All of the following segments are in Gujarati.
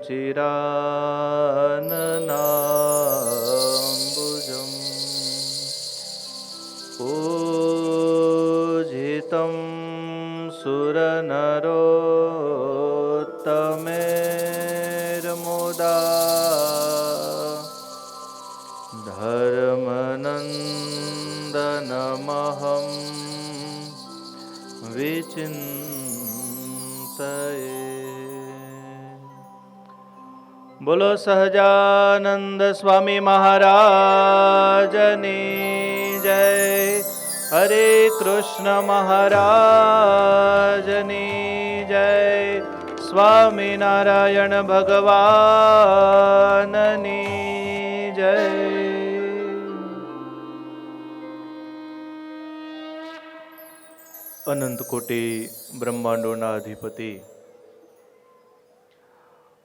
रुचिराननाम्बुजम् पूजितं सुरनरोत्तमेर्मुदा धर्मनन्दनमहं विचिन्तये। बोलो सहजानंद स्वामी महाराजनी जय। हरे कृष्ण महाराजनी जय। स्वामी नारायण भगवाननी जय। अनंत कोटि ब्रह्मांडोना अधिपति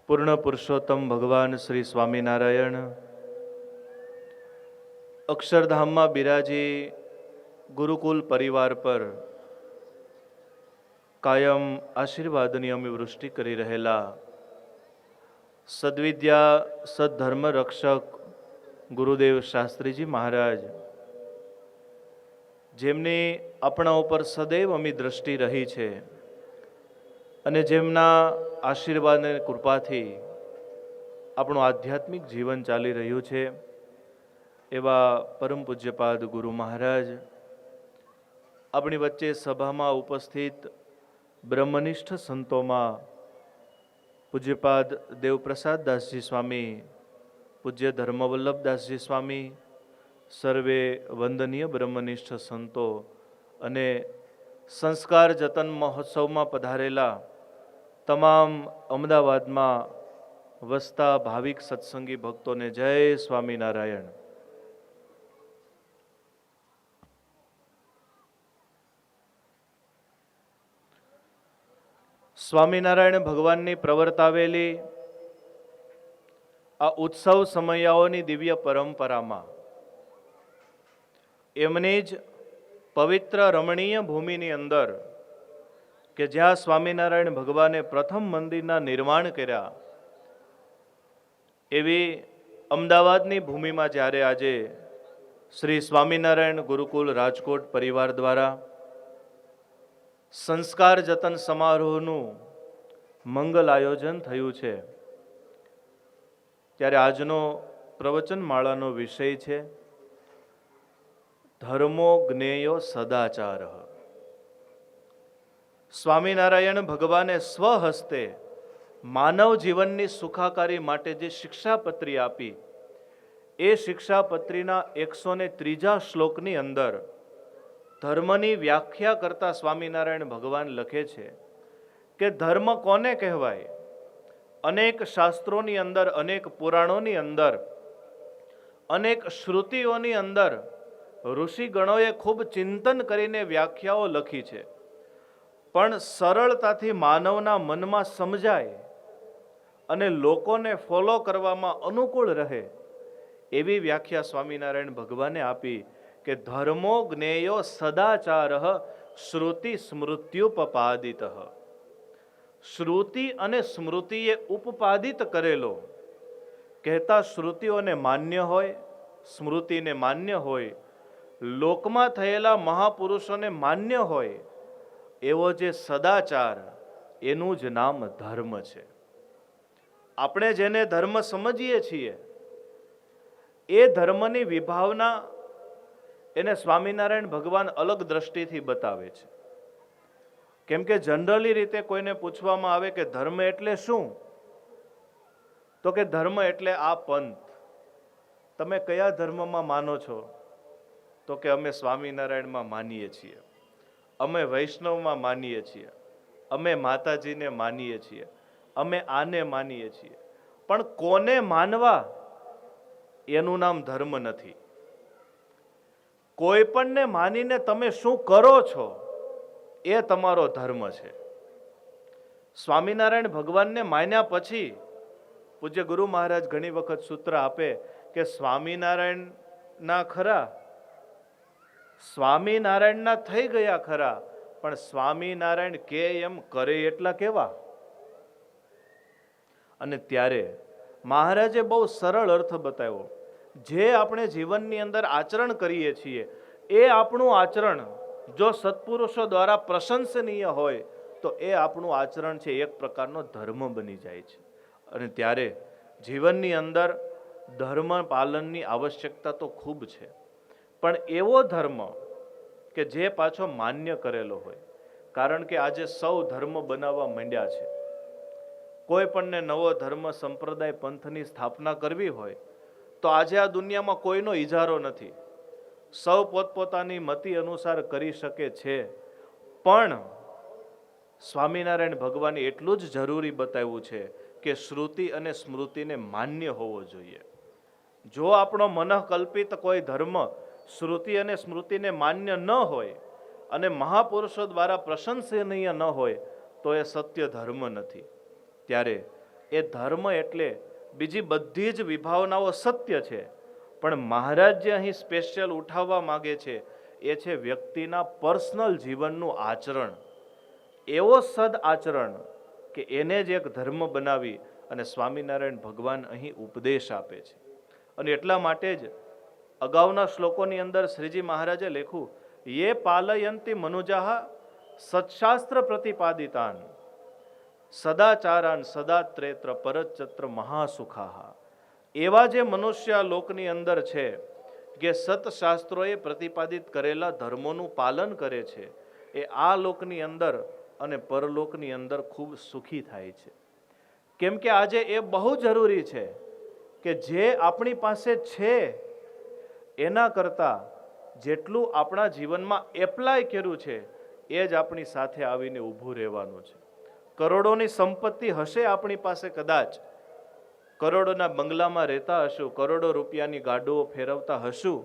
पूर्ण पुरुषोत्तम भगवान श्री स्वामीनारायण अक्षरधाम में बिराजी गुरुकुल परिवार पर कायम आशीर्वादनी अमी वृष्टि करी रहेला सद्विद्या सद्धर्म रक्षक गुरुदेव शास्त्रीजी महाराज जेमनी अपना ऊपर सदैव अमी दृष्टि रही है અને જેમના આશીર્વાદ અને કૃપાથી આપણું આધ્યાત્મિક જીવન ચાલી રહ્યું છે એવા પરમ પૂજ્યપાદ ગુરુ મહારાજ આપણી વચ્ચે સભામાં ઉપસ્થિત બ્રહ્મનિષ્ઠ સંતોમાં પૂજ્યપાદ દેવપ્રસાદ દાસજી સ્વામી, પૂજ્ય ધર્મવલ્લભદાસજી સ્વામી, સર્વે વંદનીય બ્રહ્મનિષ્ઠ સંતો અને સંસ્કાર જતન મહોત્સવમાં પધારેલા તમામ અમદાવાદમાં વસતા ભાવિક સત્સંગી ભક્તોને જય સ્વામિનારાયણ। સ્વામિનારાયણ ભગવાનની પ્રવર્તાવેલી આ ઉત્સવ સમયાઓની દિવ્ય પરંપરામાં એમની જ પવિત્ર રમણીય ભૂમિની અંદર કે જ્યાં સ્વામિનારાયણ ભગવાને પ્રથમ મંદિરના નિર્માણ કર્યા એવી અમદાવાદની ભૂમિમાં જ્યારે આજે શ્રી સ્વામિનારાયણ ગુરુકુલ રાજકોટ પરિવાર દ્વારા સંસ્કાર જતન સમારોહનું મંગલ આયોજન થયું છે ત્યારે આજનો પ્રવચનમાળાનો વિષય છે ધર્મો જ્ઞેયો સદાચાર। સ્વામિનારાયણ ભગવાને સ્વહસ્તે માનવ જીવનની સુખાકારી માટે જે શિક્ષાપત્રી આપી એ શિક્ષાપત્રીના 103 શ્લોકની અંદર ધર્મની વ્યાખ્યા કરતા સ્વામિનારાયણ ભગવાન લખે છે કે ધર્મ કોને કહેવાય। અનેક શાસ્ત્રોની અંદર, અનેક પુરાણોની અંદર, અનેક શ્રુતિઓની અંદર ઋષિગણોએ ખૂબ ચિંતન કરીને વ્યાખ્યાઓ લખી છે, પણ સરળતાથી માનવના મનમાં સમજાય અને લોકોને ફોલો કરવામાં અનુકૂળ રહે એવી વ્યાખ્યા સ્વામિનારાયણ ભગવાને આપી કે ધર્મો જ્ઞેયો સદાચાર શ્રુતિ સ્મૃત્યુપપાદિત। શ્રુતિ અને સ્મૃતિએ ઉપપાદિત કરેલો કહેતા શ્રુતિઓને માન્ય હોય, સ્મૃતિને માન્ય હોય, લોકમાં થયેલા મહાપુરુષોને માન્ય હોય એવો જે સદાચાર એનું જ નામ ધર્મ છે। આપણે જેને ધર્મ સમજીએ છીએ એ ધર્મની વિભાવના એને સ્વામિનારાયણ ભગવાન અલગ દ્રષ્ટિથી બતાવે છે। કેમ કે જનરલી રીતે કોઈને પૂછવામાં આવે કે ધર્મ એટલે શું, તો કે ધર્મ એટલે આ પંથ। તમે કયા ધર્મમાં માનો છો? તો કે અમે સ્વામિનારાયણમાં માનીએ છીએ, અમે વૈષ્ણવમાં માનીએ છીએ, અમે માતાજીને માનીએ છીએ, અમે આને માનીએ છીએ। પણ કોને માનવા એનું નામ ધર્મ નથી। કોઈ પણને માનીને તમે શું કરો છો એ તમારો ધર્મ છે। સ્વામિનારાયણ ભગવાનને માન્યા પછી પૂજ્ય ગુરુ મહારાજ ઘણી વખત સૂત્ર આપે કે સ્વામિનારાયણના ખરા, સ્વામિનારાયણના થઈ ગયા ખરા, પણ સ્વામિનારાયણ કે એમ કરે એટલા કેવા? અને ત્યારે મહારાજે બહુ સરળ અર્થ બતાવ્યો. જે આપણે જીવનની અંદર આચરણ કરીએ છીએ એ આપણું આચરણ જો સત્પુરુષો દ્વારા પ્રશંસનીય હોય તો એ આપણું આચરણ છે એક પ્રકારનો ધર્મ બની જાય છે. અને ત્યારે જીવનની અંદર ધર્મ પાલનની આવશ્યકતા તો ખૂબ છે, પણ એવો ધર્મ કે જે પાછો માન્ય કરેલો હોય. કારણ કે આજે સૌ ધર્મ બનાવવા માંડ્યા છે. કોઈ પણને નવો ધર્મ સંપ્રદાય પંથની સ્થાપના કરવી હોય તો આજે આ દુનિયામાં કોઈનો ઇજારો નથી. સૌ પોતપોતાની મતિ અનુસાર કરી શકે છે, પણ સ્વામિનારાયણ ભગવાને એટલું જ જરૂરી બતાવ્યું છે કે શ્રુતિ અને સ્મૃતિને માન્ય હોવો જોઈએ. જો આપણો મનઃકલ્પિત કોઈ ધર્મ શ્રુતિ અને સ્મૃતિને માન્ય ન હોય અને મહાપુરુષો દ્વારા પ્રશંસનીય ન હોય તો એ સત્ય ધર્મ નથી. ત્યારે એ ધર્મ એટલે બીજી બધી જ વિભાવનાઓ સત્ય છે, પણ મહારાજ જે અહીં સ્પેશિયલ ઉઠાવવા માગે છે એ છે વ્યક્તિના પર્સનલ જીવનનું આચરણ. એવો સદ આચરણ કે એને જ એક ધર્મ બનાવી અને સ્વામિનારાયણ ભગવાન અહીં ઉપદેશ આપે છે. અને એટલા માટે જ અગાઉના શ્લોકોની અંદર શ્રીજી મહારાજે લખ્યું, યે પાલયંતી મનુજાહ સત્શાસ્ત્ર પ્રતિપાદિતાન સદાચારાન સદાત્રેત્ર પરચત્ર મહાસુખાહ. એવા જે મનુષ્ય લોકની અંદર છે કે સતશાસ્ત્રોએ પ્રતિપાદિત કરેલા ધર્મોનું પાલન કરે છે, એ આ લોકની અંદર અને પરલોકની અંદર ખૂબ સુખી થાય છે. કેમ કે આજે એ બહુ જરૂરી છે કે જે આપણી પાસે છે એના કરતાં જેટલું આપણા જીવનમાં એપ્લાય કર્યું છે એ જ આપણી સાથે આવીને ઊભું રહેવાનું છે. કરોડોની સંપત્તિ હશે આપણી પાસે, કદાચ કરોડોના બંગલામાં રહેતા હશું, કરોડો રૂપિયાની ગાડીઓ ફેરવતા હશું,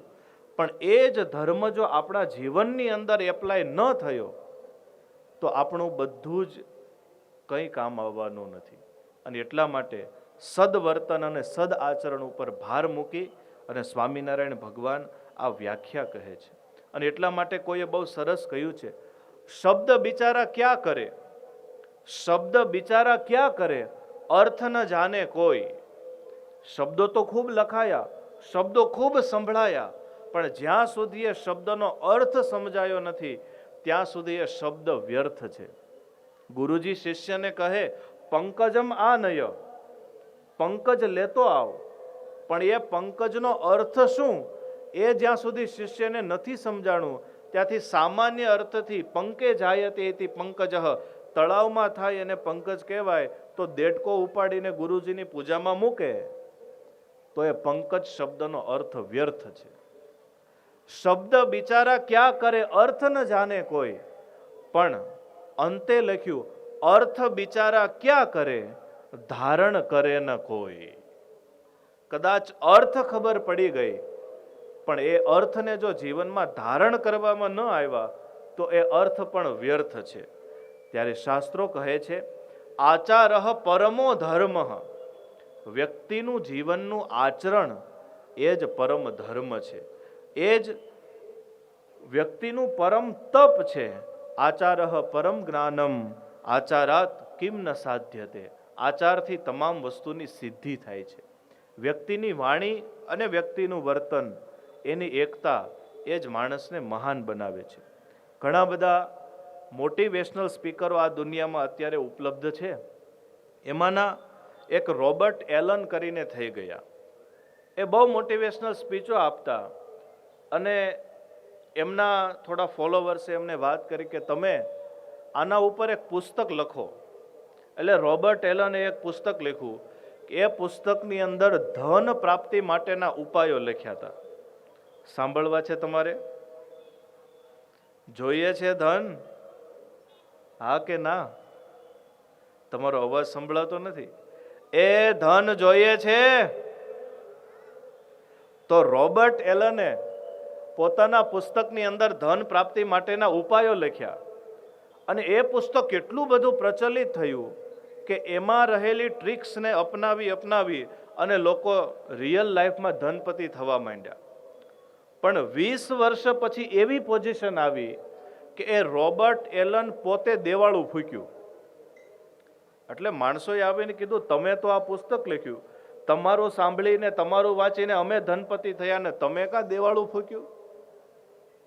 પણ એ જ ધર્મ જો આપણા જીવનની અંદર એપ્લાય ન થયો તો આપણું બધું જ કંઈ કામ આવવાનું નથી. અને એટલા માટે સદવર્તન અને સદ આચરણ ઉપર ભાર મૂકી અને સ્વામિનારાયણ ભગવાન આ વ્યાખ્યા કહે છે. અને એટલા માટે કોઈએ બહુ સરસ કહ્યું છે, શબ્દ બિચારા ક્યાં કરે, શબ્દ બિચારા ક્યાં કરે, અર્થ ન જાણે કોઈ. શબ્દો તો ખૂબ લખાયા, શબ્દો ખૂબ સંભળાયા, પણ જ્યાં સુધી એ શબ્દનો અર્થ સમજાયો નથી ત્યાં સુધી એ શબ્દ વ્યર્થ છે. ગુરુજી શિષ્યને કહે, પંકજમ આનય, પંકજ લેતો આવ, પણ એ પંકજનો અર્થ શું એ જ્યાં સુધી શિષ્યને નથી સમજાણું ત્યાંથી સામાન્ય અર્થથી પંકે જાયતે એથી પંકજ, તળાવમાં થાય અને પંકજ કહેવાય તો દેડકો ઉપાડીને ગુરુજીની પૂજામાં મૂકે તો એ પંકજ શબ્દનો અર્થ વ્યર્થ છે. શબ્દ બિચારા ક્યાં કરે, અર્થ ન જાણે કોઈ, પણ અંતે લખ્યું, અર્થ બિચારા ક્યાં કરે, ધારણ કરે ન કોઈ. કદાચ અર્થ ખબર પડી ગઈ પણ એ અર્થને જો જીવનમાં ધારણ કરવામાં ન આવ્યા તો એ અર્થ પણ વ્યર્થ છે. ત્યારે શાસ્ત્રો કહે છે, આચારઃ પરમો ધર્મ, વ્યક્તિનું જીવનનું આચરણ એ જ પરમ ધર્મ છે, એ જ વ્યક્તિનું પરમ તપ છે. આચારઃ પરમ જ્ઞાનમ આચારાત કિમ ન સાધ્યતે. આચારથી તમામ વસ્તુની સિદ્ધિ થાય છે. વ્યક્તિની વાણી અને વ્યક્તિનું વર્તન, એની એકતા એ જ માણસને મહાન બનાવે છે. ઘણા બધા મોટિવેશનલ સ્પીકરો આ દુનિયામાં અત્યારે ઉપલબ્ધ છે. એમાંના એક રોબર્ટ એલન કરીને થઈ ગયા. એ બહુ મોટિવેશનલ સ્પીચો આપતા અને એમના થોડા ફોલોવર્સે એમને વાત કરી કે તમે આના ઉપર એક પુસ્તક લખો. એટલે રોબર્ટ એલને એક પુસ્તક લખ્યું. એ પુસ્તકની અંદર ધન પ્રાપ્તિ માટેના ઉપાયો લખ્યા હતા. સાંભળવા છે તમારે? જોઈએ છે ધન? હા કે ના? તમારો અવાજ સંભળાતો નથી. એ ધન જોઈએ છે? તો રોબર્ટ એલને પોતાના પુસ્તકની અંદર ધન પ્રાપ્તિ માટેના ઉપાયો લખ્યા અને એ પુસ્તક કેટલું બધું પ્રચલિત થયું કે એમાં રહેલી ટ્રિક્સને અપનાવી અને લોકો રિયલ લાઈફમાં ધનપતિ થવા માંડ્યા. પણ 20 વર્ષ પછી એવી પોઝિશન આવી કે એ રોબર્ટ એલન પોતે દેવાળું ફૂક્યું. એટલે માણસોએ આવીને કીધું, તમે તો આ પુસ્તક લખ્યું, તમારું સાંભળીને તમારું વાંચીને અમે ધનપતિ થયા ને તમે કાં દેવાળું ફૂક્યું?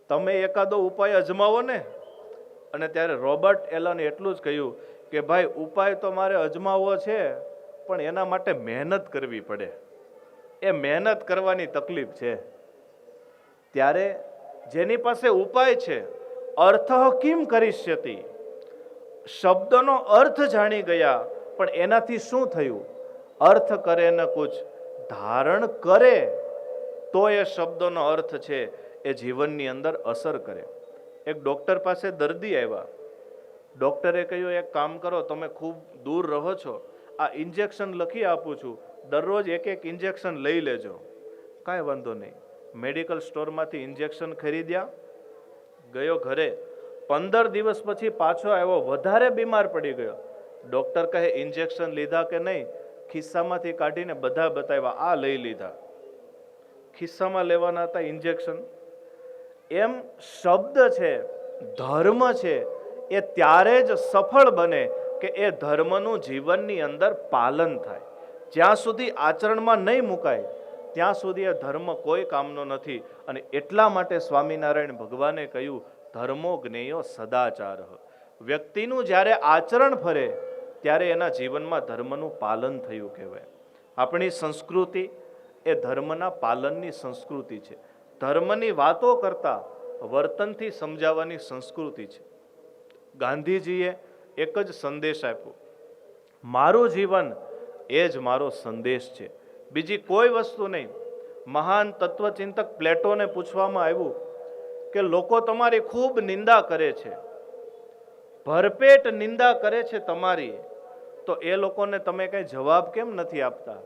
તમે એકાદો ઉપાય અજમાવો ને. અને ત્યારે રોબર્ટ એલને એટલું જ કહ્યું કે ભાઈ ઉપાય તો મારે અજમાવવો છે, પણ એના માટે મહેનત કરવી પડે. એ મહેનત કરવાની તકલીફ છે. ત્યારે જેની પાસે ઉપાય છે, અર્થ કિમ કરીષ્યતિ, શબ્દનો અર્થ જાણી ગયા, પણ એનાથી શું થયું? અર્થ કરે ન કુછ, ધારણ કરે તો એ શબ્દનો અર્થ છે એ જીવનની અંદર અસર કરે. એક ડોક્ટર પાસે દર્દી આવ્યા. ડોક્ટરે કહ્યું, એક કામ કરો, તમે ખૂબ દૂર રહો છો, આ ઇન્જેક્શન લખી આપું છું, દરરોજ એક એક ઇન્જેક્શન લઈ લેજો. કાંઈ વાંધો નહીં. મેડિકલ સ્ટોરમાંથી ઇન્જેક્શન ખરીદ્યા, ગયો ઘરે. 15 દિવસ પછી પાછો આવ્યો, વધારે બીમાર પડી ગયો. ડોક્ટર કહે, ઇન્જેક્શન લીધા કે નહીં? ખિસ્સામાંથી કાઢીને બધા બતાવ્યા, આ લઈ લીધા. ખિસ્સામાં લેવાના હતા ઇન્જેક્શન. એમ શબ્દ છે, ધર્મ છે, એ ત્યારે જ સફળ બને કે એ ધર્મનું જીવનની અંદર પાલન થાય. જ્યાં સુધી આચરણમાં નહીં મુકાય ત્યાં સુધી એ ધર્મ કોઈ કામનો નથી. અને એટલા માટે સ્વામિનારાયણ ભગવાને કહ્યું, ધર્મો જ્ઞેયો સદાચાર. વ્યક્તિનું જ્યારે આચરણ ફરે ત્યારે એના જીવનમાં ધર્મનું પાલન થયું કહેવાય. આપણી સંસ્કૃતિ એ ધર્મના પાલનની સંસ્કૃતિ છે. ધર્મની વાતો કરતા વર્તનથી સમજાવવાની સંસ્કૃતિ છે. ગાંધીજીએ એક જ સંદેશ આપ્યો, મારું જીવન એ જ મારો સંદેશ છે, બીજી કોઈ વસ્તુ નહીં. મહાન તત્વચિંતક પ્લેટોને પૂછવામાં આવ્યું કે લોકો તમારી ખૂબ નિંદા કરે છે, ભરપેટ નિંદા કરે છે તમારી, તો એ લોકોને તમે કંઈ જવાબ કેમ નથી આપતા?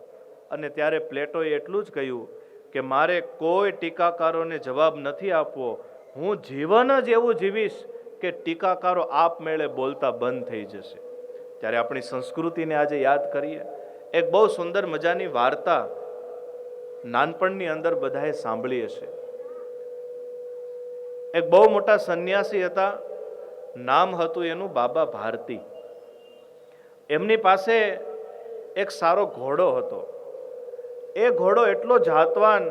અને ત્યારે પ્લેટોએ એટલું જ કહ્યું કે મારે કોઈ ટીકાકારોને જવાબ નથી આપવો, હું જીવન જ એવું જીવીશ કે ટીકાકારો આપમેળે બોલતા બંધ થઈ જશે. ત્યારે આપણી સંસ્કૃતિને આજે યાદ કરીએ. એક બહુ સુંદર મજાની વાર્તા નાનપણની અંદર બધાએ સાંભળી હશે. એક બહુ મોટા સંન્યાસી હતા, નામ હતું એનું બાબા ભારતી. એમની પાસે એક સારો ઘોડો હતો. એ ઘોડો એટલો જાતવાન,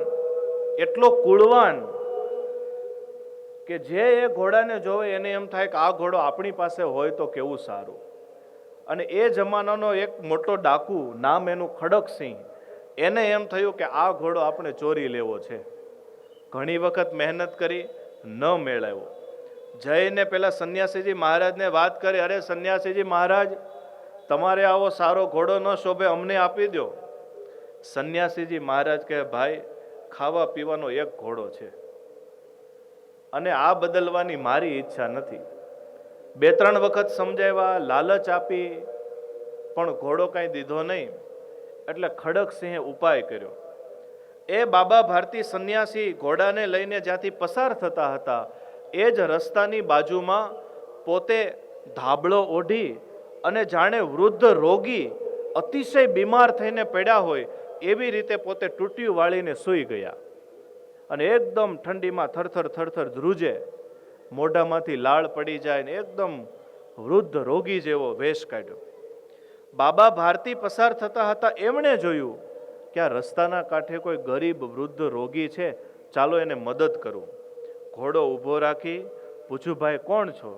એટલો કુળવાન કે જે એ ઘોડાને જોવે એને એમ થાય કે આ ઘોડો આપણી પાસે હોય તો કેવું સારું. અને એ જમાનાનો એક મોટો ડાકુ, નામ એનું ખડકસિંહ, એને એમ થયું કે આ ઘોડો આપણે ચોરી લેવો છે. ઘણી વખત મહેનત કરી, ન મેળવ્યો. જઈને પેલા સંન્યાસીજી મહારાજને વાત કરી, અરે સંન્યાસીજી મહારાજ, તમારે આવો સારો ઘોડો ન શોભે, અમને આપી દો. સંન્યાસીજી મહારાજ કહે, ભાઈ ખાવા પીવાનો એક ઘોડો છે અને આ બદલવાની મારી ઈચ્છા નથી. 2-3 વખત સમજાવ્યા, લાલચ આપી, પણ ઘોડો કાંઈ દીધો નહીં. એટલે ખડકસિંહે ઉપાય કર્યો. એ બાબા ભારતી સંન્યાસી ઘોડાને લઈને જ્યાંથી પસાર થતા હતા એ જ રસ્તાની બાજુમાં પોતે ધાબળો ઓઢી અને જાણે વૃદ્ધ રોગી અતિશય બીમાર થઈને પડ્યા હોય એવી રીતે પોતે ટૂટિયું વાળીને સૂઈ ગયા. અને એકદમ ઠંડીમાં થરથર થરથર ધ્રુજે, મોઢામાંથી લાળ પડી જાય ને એકદમ વૃદ્ધ રોગી જેવો વેશ કાઢ્યો. બાબા ભારતી પસાર થતા હતા, એમણે જોયું કે આ રસ્તાના કાંઠે કોઈ ગરીબ વૃદ્ધ રોગી છે, ચાલો એને મદદ કરું. ઘોડો ઊભો રાખી પૂછ્યું, ભાઈ કોણ છો?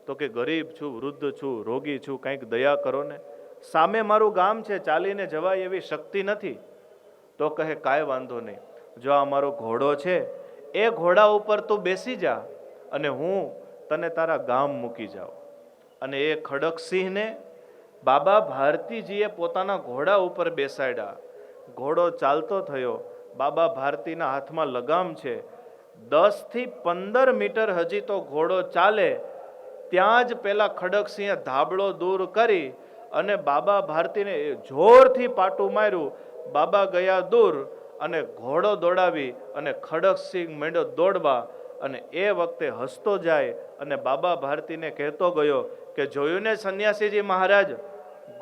તો કે ગરીબ છું, વૃદ્ધ છું, રોગી છું, કંઈક દયા કરો ને. સામે મારું ગામ છે, ચાલીને જવાય એવી શક્તિ નથી. તો કહે, કાંઈ વાંધો નહીં, જો આ મારો ઘોડો છે, એ ઘોડા ઉપર તું બેસી જા અને હું તને તારા ગામ મૂકી જાઉં. અને એ ખડકસિંહને બાબા ભારતીજીએ પોતાના ઘોડા ઉપર બેસાડ્યા. ઘોડો ચાલતો થયો. બાબા ભારતીના હાથમાં લગામ છે. 10 થી 15 મીટર હજી તો ઘોડો ચાલે ત્યાં જ પેલા ખડકસિંહે ધાબળો દૂર કરી અને બાબા ભારતીને જોરથી પાટું માર્યું. બાબા ગયા દૂર અને ઘોડો દોડાવી અને ખડકસિંહ માંડ્યો દોડવા. અને એ વખતે હસતો જાય અને બાબા ભારતીને કહેતો ગયો કે જોયું ને સંન્યાસીજી મહારાજ,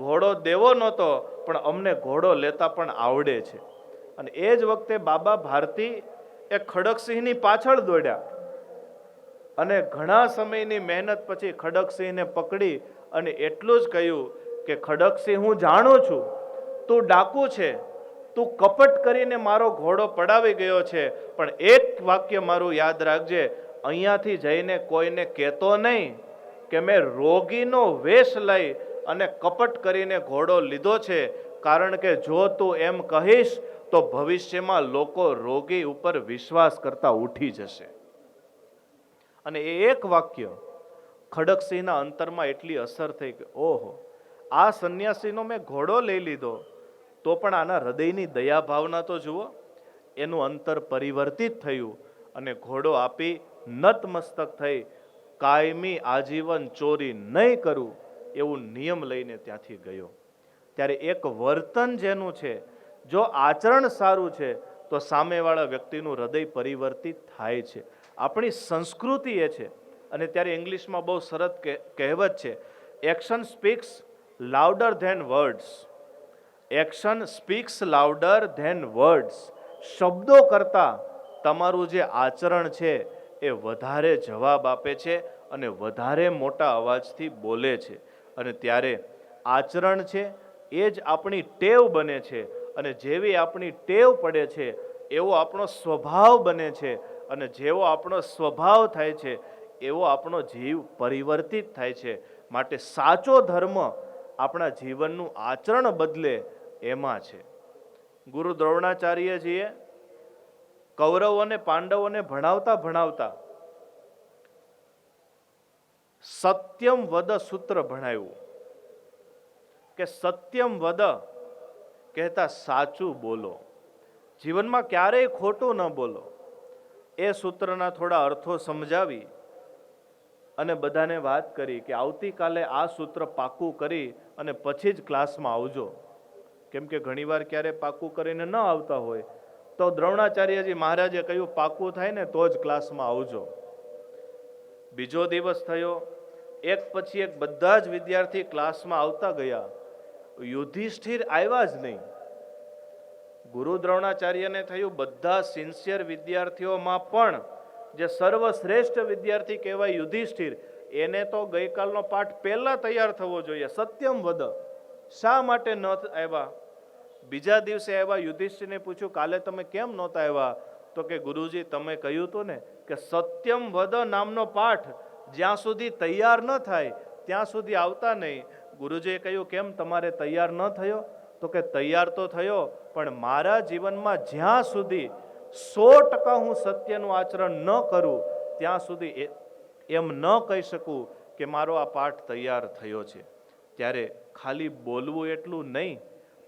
ઘોડો દેવો નહોતો પણ અમને ઘોડો લેતા પણ આવડે છે. અને એ જ વખતે બાબા ભારતી એ ખડકસિંહની પાછળ દોડ્યા અને ઘણા સમયની મહેનત પછી ખડકસિંહને પકડી અને એટલું જ કહ્યું કે ખડકસિંહ, હું જાણું છું તું ડાકુ છે, તું કપટ કરીને મારો ઘોડો પડાવી ગયો છે, પણ એક વાક્ય મારું યાદ રાખજે, અહીંયાથી જઈને કોઈને કહેતો નહીં કે મેં રોગીનો વેશ લઈ અને કપટ કરીને ઘોડો લીધો છે, કારણ કે જો તું એમ કહીશ તો ભવિષ્યમાં લોકો રોગી ઉપર વિશ્વાસ કરતા ઉઠી જશે. અને એ એક વાક્ય ખડકસિંહના અંતરમાં એટલી અસર થઈ કે ઓહો, આ સંન્યાસીનો મેં ઘોડો લઈ લીધો, તો પણ આના હૃદયની દયા ભાવના તો જુઓ. એનું અંતર પરિવર્તિત થયું અને ઘોડો આપી નતમસ્તક થઈ, કાયમી આજીવન ચોરી નહીં કરું એવું નિયમ લઈને ત્યાંથી ગયો. ત્યારે એક વર્તન જેનું છે, જો આચરણ સારું છે તો સામેવાળા વ્યક્તિનું હૃદય પરિવર્તિત થાય છે. આપણી સંસ્કૃતિ એ છે. અને ત્યારે ઇંગ્લિશમાં બહુ સરસ કહેવત છે, action speaks louder than words. Action speaks louder than words. શબ્દો કરતાં તમારું જે આચરણ છે એ વધારે જવાબ આપે છે અને વધારે મોટા અવાજથી બોલે છે. અને ત્યારે આચરણ છે એ જ આપણી ટેવ બને છે, અને જેવી આપણી ટેવ પડે છે એવો આપણો સ્વભાવ બને છે, અને જેવો આપણો સ્વભાવ થાય છે એવો આપણો જીવ પરિવર્તિત થાય છે. માટે સાચો ધર્મ આપણા જીવનનું આચરણ બદલે એમાં છે. ગુરુ દ્રોણાચાર્યજીએ કૌરવો અને પાંડવોને ભણાવતા ભણાવતા સત્યમ વદ સૂત્ર ભણાવ્યું કે સત્યમ વદ કહેતા સાચું બોલો, જીવનમાં ક્યારેય ખોટું ન બોલો. એ સૂત્રના થોડા અર્થો સમજાવી અને બધાને વાત કરી કે આવતીકાલે આ સૂત્ર પાકું કરી અને પછી જ ક્લાસમાં આવજો. કેમ કે ઘણીવાર ક્યારે પાકું કરીને ન આવતા હોય તો દ્રોણાચાર્યજી મહારાજે કહ્યું પાકું થાય ને તો જ ક્લાસમાં આવજો. બીજો દિવસ થયો, એક પછી એક બધા જ વિદ્યાર્થી ક્લાસમાં આવતા ગયા. યુધિષ્ઠિર આવ્યા જ નહીં. ગુરુ દ્રોણાચાર્યને થયું બધા સિન્સિયર વિદ્યાર્થીઓમાં પણ જે સર્વશ્રેષ્ઠ વિદ્યાર્થી કહેવાય યુધિષ્ઠિર, એને તો ગઈકાલનો પાઠ પહેલા તૈયાર થવો જોઈએ. સત્યમ વદ, શા માટે ન આવ્યા? બીજા દિવસે આવ્યા, યુધિષ્ઠિરને પૂછ્યું કાલે તમે કેમ નહોતા આવ્યા? તો કે ગુરુજી તમે કહ્યું હતું ને કે સત્યમ વદ નામનો પાઠ જ્યાં સુધી તૈયાર ન થાય ત્યાં સુધી આવતા નહીં. ગુરુજીએ કહ્યું કેમ તમારે તૈયાર ન થયો? તો કે તૈયાર તો થયો, પણ મારા જીવનમાં જ્યાં સુધી 100% હું સત્યનું આચરણ ન કરું ત્યાં સુધી એમ ન કહી શકું કે મારો આ પાઠ તૈયાર થયો છે. ત્યારે ખાલી બોલવું એટલું નહીં,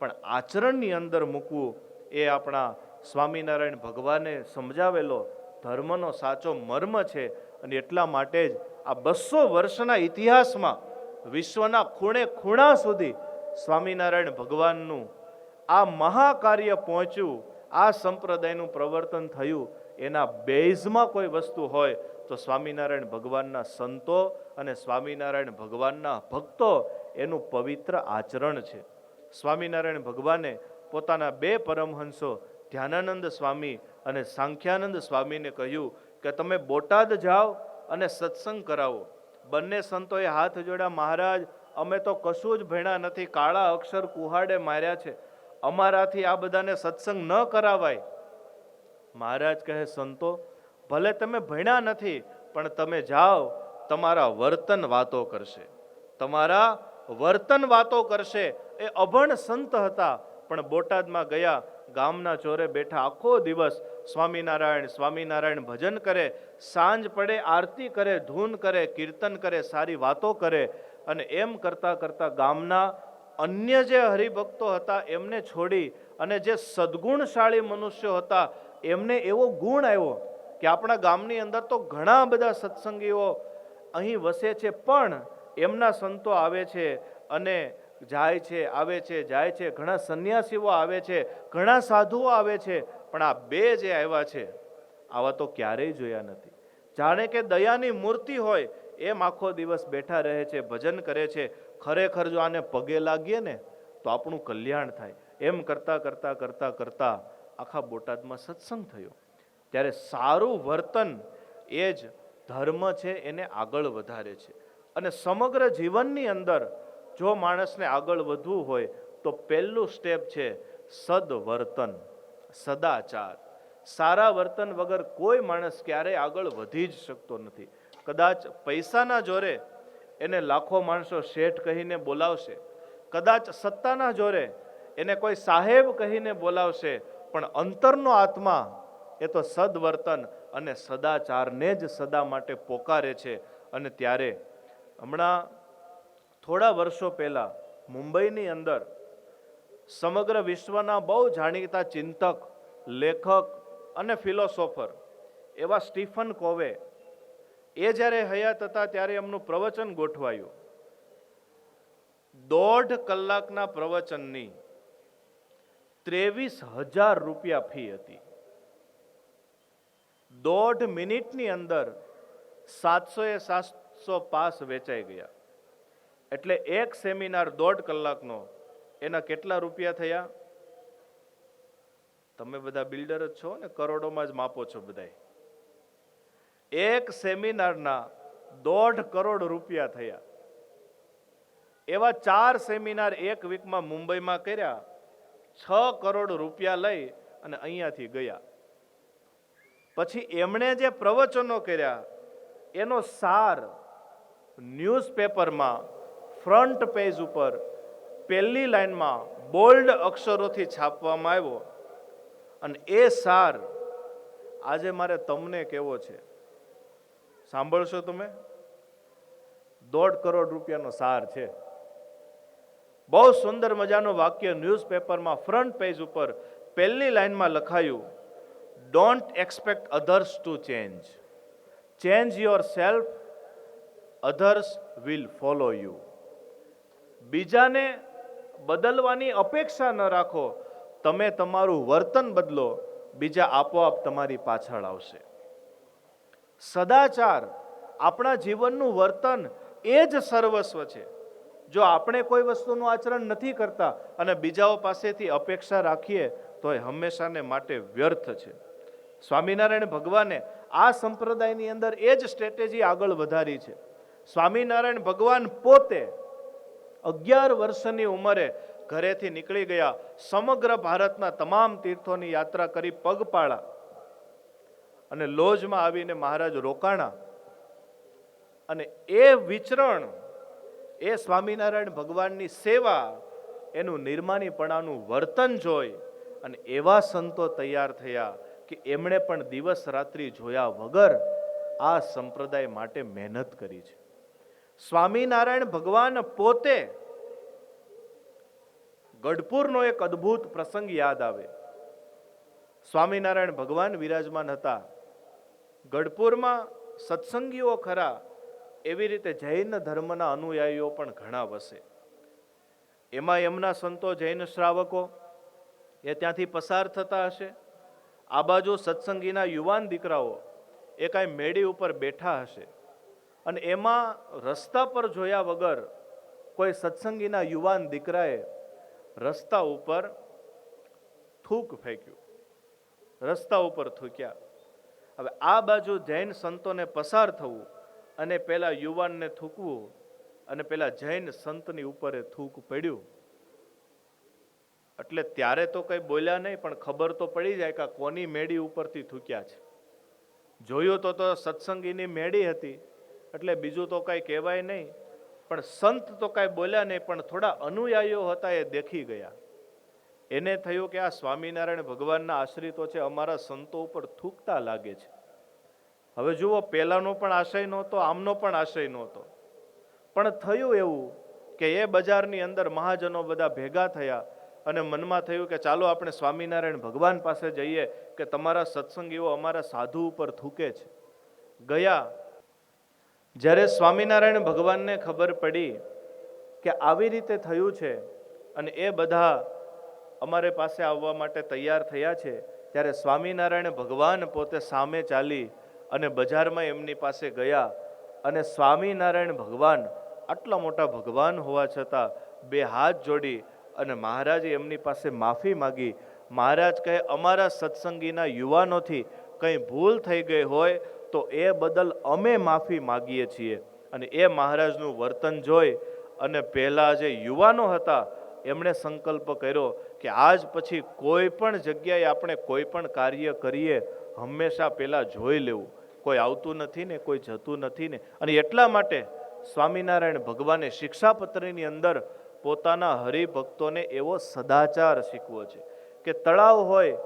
પણ આચરણની અંદર મૂકવું એ આપણા સ્વામિનારાયણ ભગવાને સમજાવેલો ધર્મનો સાચો મર્મ છે. અને એટલા માટે જ આ 200 વર્ષના ઇતિહાસમાં વિશ્વના ખૂણે ખૂણા સુધી સ્વામિનારાયણ ભગવાનનું આ મહાકાર્ય પહોંચ્યું, આ સંપ્રદાયનું પ્રવર્તન થયું. એના બેઝમાં કોઈ વસ્તુ હોય તો સ્વામિનારાયણ ભગવાનના સંતો અને સ્વામિનારાયણ ભગવાનના ભક્તો એનું પવિત્ર આચરણ છે. સ્વામિનારાયણ ભગવાને પોતાના 2 પરમહંસો ધ્યાનાનંદ સ્વામી અને સાંખ્યાનંદ સ્વામીને કહ્યું કે તમે બોટાદ જાઓ અને સત્સંગ કરાવો. બંને સંતોએ હાથ જોડ્યા, મહારાજ અમે તો કશું જ ભણ્યા નથી, કાળા અક્ષર કુહાડે માર્યા છે, અમારાથી આ બધાને સત્સંગ ન કરાવાય. મહારાજ કહે સંતો ભલે તમે ભણ્યા નથી પણ તમે જાઓ, તમારા વર્તન વાતો કરશે, તમારા વર્તન વાતો કરશે. એ અભણ સંત હતા પણ બોટાદમાં ગયા, ગામના ચોરે બેઠા આખો દિવસ સ્વામિનારાયણ સ્વામિનારાયણ ભજન કરે, સાંજ પડે આરતી કરે, ધૂન કરે, કીર્તન કરે, સારી વાતો કરે. અને એમ કરતા કરતા ગામના અન્ય જે હરિભક્તો હતા એમને છોડી અને જે સદ્ગુણશાળી મનુષ્યો હતા એમને એવો ગુણ આવ્યો કે આપણા ગામની અંદર તો ઘણા બધા સત્સંગીઓ અહીં વસે છે, પણ એમના સંતો આવે છે અને જાય છે, આવે છે, જાય છે, ઘણા સંન્યાસીઓ આવે છે, ઘણા સાધુઓ આવે છે, પણ આ 2 જે આવ્યા છે આવા તો ક્યારેય જોયા નથી. જાણે કે દયાની મૂર્તિ હોય એમ આખો દિવસ બેઠા રહે છે, ભજન કરે છે. ખરેખર જો આને પગે લાગીએ ને તો આપણું કલ્યાણ થાય. એમ કરતા કરતા કરતા કરતા આખા બોટાદમાં સત્સંગ થયો. ત્યારે સારું વર્તન એ જ ધર્મ છે, એને આગળ વધારે છે. અને સમગ્ર જીવનની અંદર જો માણસને આગળ વધવું હોય તો પહેલું સ્ટેપ છે સદવર્તન, સદાચાર. સારા વર્તન વગર કોઈ માણસ ક્યારેય આગળ વધી જ શકતો નથી. કદાચ પૈસાના જોરે એને લાખો માણસો શેઠ કહીને બોલાવશે, કદાચ સત્તાના જોરે એને કોઈ સાહેબ કહીને બોલાવશે, પણ અંતરનો આત્મા એ તો સદવર્તન અને સદાચારને જ સદા માટે પોકારે છે. અને ત્યારે હમણાં થોડા વર્ષો પહેલા મુંબઈની અંદર સમગ્ર વિશ્વના બહુ જાણીતા ચિંતક, લેખક અને ફિલોસોફર એવા સ્ટીફન કોવે એ જ્યારે હયાત હતા ત્યારે એમનું પ્રવચન ગોઠવાયું. 1.5 કલાકના પ્રવચનની 23,000 રૂપિયા ફી હતી. 1.5 મિનિટની અંદર 700 પાસ વેચાઈ ગયા. એટલે એક સેમિનાર 1.5 કલાકનો એના કેટલા રૂપિયા થયા? તમે બધા બિલ્ડર જ છો ને, કરોડોમાં જ માપો છો બધાય. એક સેમિનારના 1.5 કરોડ રૂપિયા થયા. એવા 4 સેમિનાર એક વીકમાં મુંબઈમાં કર્યા, 6 કરોડ રૂપિયા લઈ અને અહીંયાથી ગયા. પછી એમણે જે પ્રવચનો કર્યા એનો સાર ન્યૂઝપેપરમાં ફ્રન્ટ પેજ ઉપર પહેલી લાઈનમાં બોલ્ડ અક્ષરોથી છાપવામાં આવ્યો. અને એ સાર આજે મારે તમને કહેવો છે, સાંભળશો તમે? 1.5 કરોડ રૂપિયાનો સાર છે. બહુ સુંદર મજાનું વાક્ય ન્યૂઝપેપરમાં ફ્રન્ટ પેજ ઉપર પહેલી લાઈનમાં લખાયું, don't expect others to change, change your self, others will follow you. બીજાને બદલવાની અપેક્ષા ન રાખો, તમે તમારું વર્તન બદલો, બીજા આપોઆપ તમારી પાછળ આવશે. સદાચાર, આપણા જીવનનું વર્તન એ જ સર્વસ્વ છે. જો આપણે કોઈ વસ્તુનું આચરણ નથી કરતા અને બીજાઓ પાસેથી અપેક્ષા રાખીએ તો એ હંમેશાને માટે વ્યર્થ છે. સ્વામિનારાયણ ભગવાને આ સંપ્રદાયની અંદર એ જ સ્ટ્રેટેજી આગળ વધારી છે. સ્વામિનારાયણ ભગવાન પોતે 11 વર્ષની ઉંમરે ઘરેથી નીકળી ગયા, સમગ્ર ભારતના તમામ તીર્થોની યાત્રા કરી પગપાળા, અને લોજમાં આવીને મહારાજ રોકાણા. અને એ વિચરણ, એ સ્વામિનારાયણ ભગવાનની સેવા, એનું નિર્માનીપણાનું વર્તન જોઈ અને એવા સંતો તૈયાર થયા કે એમણે પણ દિવસ રાત્રિ જોયા વગર આ સંપ્રદાય માટે મહેનત કરી છે. સ્વામિનારાયણ ભગવાન પોતે, ગઢપુરનો એક અદ્ભુત પ્રસંગ યાદ આવે. સ્વામિનારાયણ ભગવાન વિરાજમાન હતા. ગઢપુરમાં સત્સંગીઓ ખરા, એવી રીતે જૈન ધર્મના અનુયાયીઓ પણ ઘણા વસે. એમાં એમના સંતો, જૈન શ્રાવકો એ ત્યાંથી પસાર થતા હશે. આ બાજુ સત્સંગીના યુવાન દીકરાઓ એ કાંઈ મેડી ઉપર બેઠા હશે, અને એમાં રસ્તા પર જોયા વગર કોઈ સત્સંગીના યુવાન દીકરાએ રસ્તા ઉપર થૂક ફેંક્યું, રસ્તા ઉપર થૂક્યા. હવે આ બાજુ જૈન સંતોને પસાર થવું અને પેલા યુવાનને થૂકવું, અને પેલા જૈન સંતની ઉપર થૂક પડ્યું. એટલે ત્યારે તો કઈ બોલ્યા નહીં, પણ ખબર તો પડી જાય કે કોની મેડી ઉપરથી થૂક્યા છે. જોયું તો સત્સંગીની મેડી હતી, એટલે બીજું તો કઈ કહેવાય નહીં. પણ સંત તો કઈ બોલ્યા નહીં, પણ થોડા અનુયાયીઓ હતા એ દેખી ગયા. એને થયું કે આ સ્વામિનારાયણ ભગવાનના આશ્રિતો છે, અમારા સંતો ઉપર થૂકતા લાગે છે. હવે જુઓ, પેલાનો પણ આશય નહોતો, આમનો પણ આશય નહોતો, પણ થયું એવું કે એ બજારની અંદર મહાજનો બધા ભેગા થયા અને મનમાં થયું કે ચાલો આપણે સ્વામિનારાયણ ભગવાન પાસે જઈએ કે તમારા સત્સંગીઓ અમારા સાધુ ઉપર થૂકે છે. ગયા. જ્યારે સ્વામિનારાયણ ભગવાનને ખબર પડી કે આવી રીતે થયું છે અને એ બધા અમારે પાસે આવવા માટે તૈયાર થયા છે, ત્યારે સ્વામિનારાયણ ભગવાન પોતે સામે ચાલી અને બજારમાં એમની પાસે ગયા. અને સ્વામિનારાયણ ભગવાન, આટલા મોટા ભગવાન હોવા છતાં, બે હાથ જોડી અને મહારાજે એમની પાસે માફી માગી. મહારાજ કહે, અમારા સત્સંગીના યુવાનોથી કંઈ ભૂલ થઈ ગઈ હોય તો એ બદલ અમે માફી માગીએ છીએ. અને એ મહારાજનું વર્તન જોઈ અને પહેલા જે યુવાનો હતા એમણે સંકલ્પ કર્યો કે આજ પછી કોઈ પણ જગ્યાએ આપણે કોઈ પણ કાર્ય કરીએ હંમેશા પહેલા જોઈ લેવું, કોઈ આવતું નથી ને કોઈ જતું નથી ને. અને એટલા માટે સ્વામિનારાયણ ભગવાને શિક્ષાપત્રીની અંદર પોતાના હરિભક્તોને એવો સદાચાર શીખવો છે કે તળાવ હોય,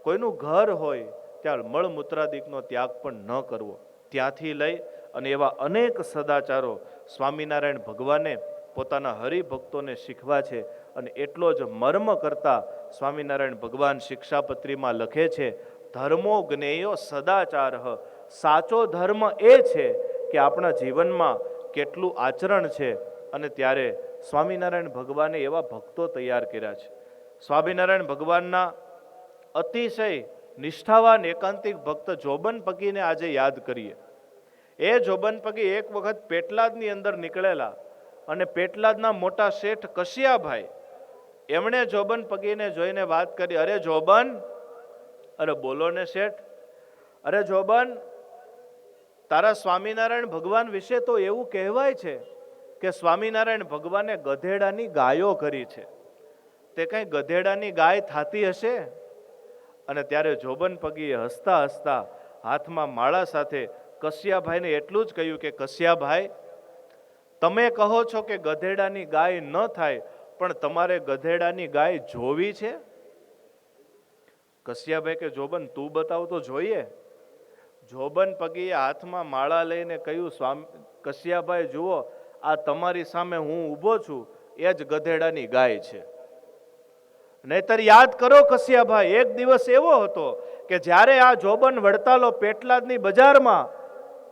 કોઈનું ઘર હોય, ત્યાં મળમૂત્રાદિકનો ત્યાગ પણ ન કરવો. ત્યાંથી લઈ અને એવા અનેક સદાચારો સ્વામિનારાયણ ભગવાને પોતાના હરિભક્તોને શીખવા છે. અને એટલો જ મર્મ કરતા સ્વામિનારાયણ ભગવાન શિક્ષાપત્રીમાં લખે છે, ધર્મો જ્ઞેયો સદાચાર. સાચો ધર્મ એ છે કે આપણા જીવનમાં કેટલું આચરણ છે. અને ત્યારે સ્વામિનારાયણ ભગવાને એવા ભક્તો તૈયાર કર્યા છે. સ્વામિનારાયણ ભગવાનના અતિશય નિષ્ઠાવાન એકાંતિક ભક્ત જોબન પગીને આજે યાદ કરીએ. એ જોબન પગી એક વખત પેટલાદની અંદર નીકળેલા અને પેટલાદના મોટા શેઠ કશિયાભાઈ એમણે જોબન પગીને જોઈને વાત કરી, અરે જોબન, અરે બોલો ને શેઠ, અરે જોબન, તારા સ્વામિનારાયણ ભગવાન વિશે તો એવું કહેવાય છે કે સ્વામિનારાયણ ભગવાને ગધેડાની ગાયો કરી છે, તે કઈ ગધેડાની ગાય થાતી હશે? અને ત્યારે જોબન પગીએ હસતા હસતા હાથમાં માળા સાથે કશિયાભાઈને એટલું જ કહ્યું કે કશિયાભાઈ, તમે કહો છો કે ગધેડાની ગાય ન થાય, પણ તમારે ગધેડાની ગાય જોવી છે? કશિયાભાઈ કે જોબન તું બતાવ તો જોઈએ. જોબન પગીએ હાથમાં માળા લઈને કહ્યું, કશિયાભાઈ જુઓ, આ તમારી સામે હું ઊભો છું એ જ ગધેડાની ગાય છે. નહીતર યાદ કરો કશિયાભાઈ, એક દિવસ એવો હતો કે જ્યારે આ જોબન વડતાલો પેટલાદની બજારમાં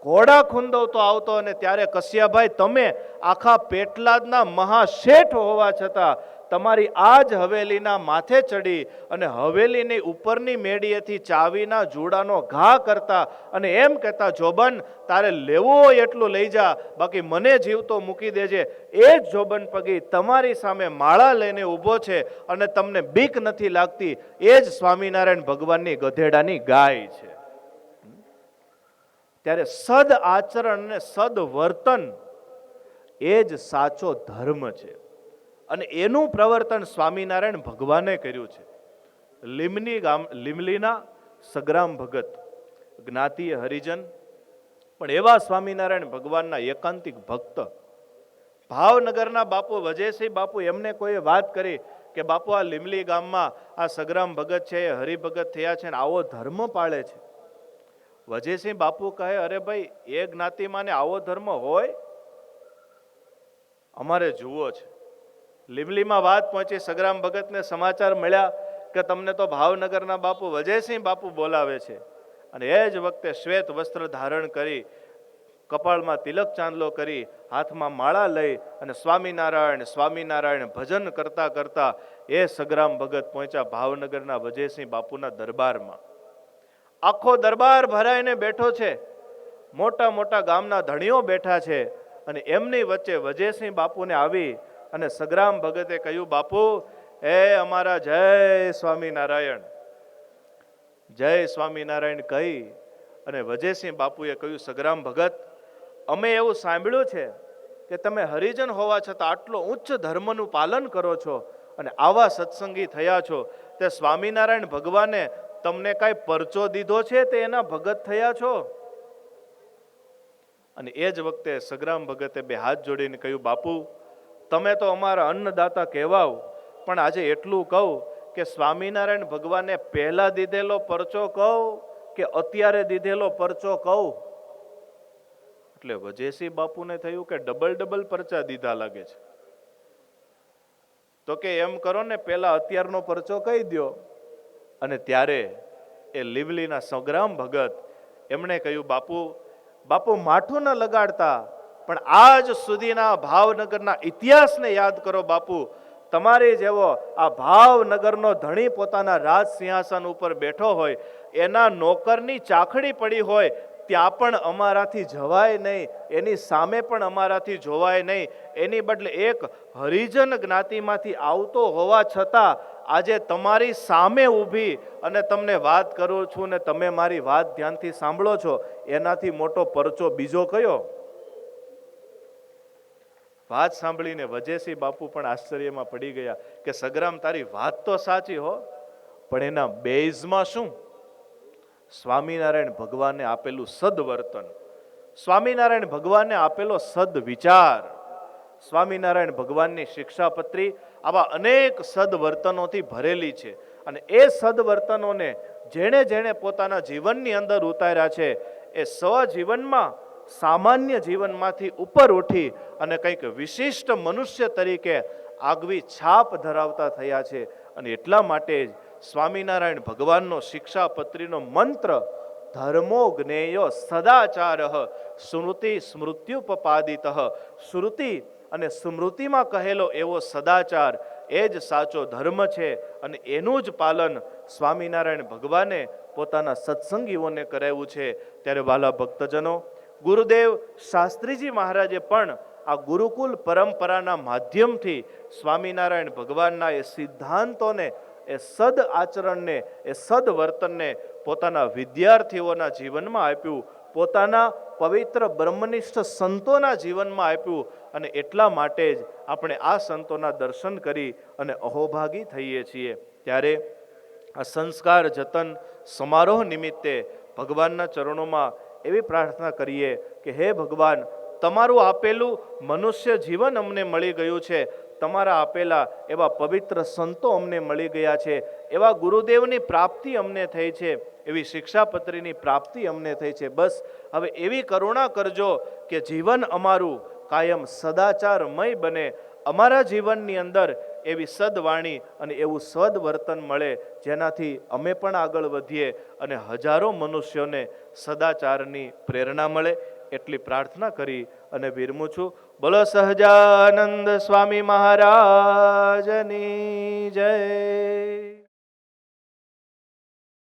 ઘોડા ખૂંદવતો આવતો અને ત્યારે કશિયાભાઈ તમે આખા પેટલાદના મહાશેઠ હોવા છતાં તમારી આ જ હવેલીના માથે ચડી અને હવેલીની ઉપરની મેડીએથી ચાવીના જુડાનો ઘા કરતા અને એમ કહેતા, જોબન તારે લેવું હોય એટલું લઈ જા, બાકી મને જીવતો મૂકી દેજે. એ જ જોબન પગી તમારી સામે માળા લઈને ઊભો છે અને તમને બીક નથી લાગતી. એ જ સ્વામિનારાયણ ભગવાનની ગધેડાની ગાય છે. ત્યારે સદ આચરણ અને સદ વર્તન એ જ સાચો ધર્મ છે. અને એનું પ્રવર્તન સ્વામિનારાયણ ભગવાને કર્યું છે. લીમલીના સગ્રામ ભગત જ્ઞાતિય હરિજન, પણ એવા સ્વામિનારાયણ ભગવાનના એકાંતિક ભક્ત. ભાવનગરના બાપુ વજયસિંહ બાપુ, એમને કોઈએ વાત કરી કે બાપુ આ લીમલી ગામમાં આ સગ્રામ ભગત છે એ હરિભગત થયા છે ને આવો ધર્મ પાળે છે. વજયસિંહ બાપુ કહે, અરે ભાઈ, એ જ્ઞાતિમાં ને આવો ધર્મ હોય? અમારે જુઓ છે. લીમલીમાં વાત પહોંચી, સગ્રામ ભગતને સમાચાર મળ્યા કે તમને તો ભાવનગરના બાપુ વજયસિંહ બાપુ બોલાવે છે. અને એ જ વખતે શ્વેત વસ્ત્ર ધારણ કરી, કપાળમાં તિલક ચાંદલો કરી, હાથમાં માળા લઈ અને સ્વામિનારાયણ સ્વામિનારાયણ ભજન કરતા કરતા એ સગ્રામ ભગત પહોંચ્યા ભાવનગરના વજયસિંહ બાપુના દરબારમાં. આખો દરબાર ભરાઈને બેઠો છે, મોટા મોટા ગામના ધણીઓ બેઠા છે અને એમની વચ્ચે વજયસિંહ બાપુને આવી અને સગ્રામ ભગતે કહ્યું, બાપુ એ અમારા જય સ્વામિનારાયણ, જય સ્વામિનારાયણ કહી અને વજયસિંહ બાપુએ કહ્યું, સગ્રામ ભગત, અમે એવું સાંભળ્યું છે કે તમે હરિજન હોવા છતાં આટલો ઉચ્ચ ધર્મનું પાલન કરો છો અને આવા સત્સંગી થયા છો, તે સ્વામિનારાયણ ભગવાને તમને કાંઈ પરચો દીધો છે તે એના ભગત થયા છો? અને એ જ વખતે સગ્રામ ભગતે બે હાથ જોડીને કહ્યું, બાપુ તમે તો અમારા અન્નદાતા કહેવાઓ, પણ આજે એટલું કહું કે સ્વામિનારાયણ ભગવાને પહેલા દીધેલો પરચો કહું કે અત્યારે દીધેલો પરચો કહું? એટલે વજયસિંહ બાપુને થયું કે ડબલ પરચા દીધા લાગે છે. તો કે એમ કરો ને, પહેલા અત્યારનો પરચો કહી દો. અને ત્યારે એ લીમલીના સગ્રામ ભગત એમણે કહ્યું, બાપુ માઠું ન લગાડતા, પણ આજ સુધીના ભાવનગરના ઇતિહાસને યાદ કરો બાપુ. તમારી જેવો આ ભાવનગરનો ધણી પોતાના રાજ સિંહાસન ઉપર બેઠો હોય, એના નોકરની ચાખડી પડી હોય ત્યાં પણ અમારાથી જવાય નહીં, એની સામે પણ અમારાથી જોવાય નહીં. એની બદલે એક હરિજન જ્ઞાતિમાંથી આવતો હોવા છતાં આજે તમારી સામે ઊભી અને તમને વાત કરું છું ને તમે મારી વાત ધ્યાનથી સાંભળો છો, એનાથી મોટો પરચો બીજો કયો? વાત સાંભળીને વજેસિંહ બાપુ પણ આશ્ચર્યમાં પડી ગયા કે સગરામ તારી વાત તો સાચી હો, પણ એના બેઝમાં શું? સ્વામિનારાયણ ભગવાને આપેલું સદવર્તન, સ્વામિનારાયણ ભગવાને આપેલો સદવિચાર, સ્વામિનારાયણ ભગવાનની શિક્ષાપત્રી આવા અનેક સદવર્તનોથી ભરેલી છે. અને એ સદવર્તનોને જેણે જેણે પોતાના જીવનની અંદર ઉતાર્યા છે એ સ્વજીવનમાં સામાન્ય જીવનમાંથી ઉપર ઉઠી અને કંઈક વિશિષ્ટ મનુષ્ય તરીકે આગવી છાપ ધરાવતા થયા છે. અને એટલા માટે જ સ્વામિનારાયણ ભગવાનનો શિક્ષાપત્રીનો મંત્ર ધર્મો જ્ઞેયો સદાચાર શ્રુતિ સ્મૃત્યુપપાદિત, શ્રુતિ અને સ્મૃતિમાં કહેલો એવો સદાચાર એ જ સાચો ધર્મ છે. અને એનું જ પાલન સ્વામિનારાયણ ભગવાને પોતાના સત્સંગીઓને કરાવ્યું છે. ત્યારે વાલા ભક્તજનો, ગુરુદેવ શાસ્ત્રીજી મહારાજે પણ આ ગુરુકુલ પરંપરાના માધ્યમથી સ્વામિનારાયણ ભગવાનના એ સિદ્ધાંતોને, એ સદ આચરણને, એ સદવર્તનને પોતાના વિદ્યાર્થીઓના જીવનમાં આપ્યું, પોતાના પવિત્ર બ્રહ્મનિષ્ઠ સંતોના જીવનમાં આપ્યું. અને એટલા માટે જ આપણે આ સંતોના દર્શન કરી અને અહોભાગી થઈએ છીએ. ત્યારે આ સંસ્કાર જતન સમારોહ નિમિત્તે ભગવાનના ચરણોમાં એવી પ્રાર્થના કરીએ કે હે ભગવાન, તમારું આપેલું મનુષ્ય જીવન અમને મળી ગયું છે, તમારા આપેલા એવા પવિત્ર સંતો અમને મળી ગયા છે, એવા ગુરુદેવની પ્રાપ્તિ અમને થઈ છે, એવી શિક્ષાપત્રીની પ્રાપ્તિ અમને થઈ છે. બસ હવે એવી કરુણા કરજો કે જીવન અમારું કાયમ સદાચારમય બને, અમારા જીવનની અંદર એવી સદવાણી અને એવું સદવર્તન મળે જેનાથી અમે પણ આગળ વધીએ અને હજારો મનુષ્યોને સદાચારની પ્રેરણા મળે. એટલી પ્રાર્થના કરી અને વિરમું છું. બોલો સહજાનંદ સ્વામી મહારાજની જય.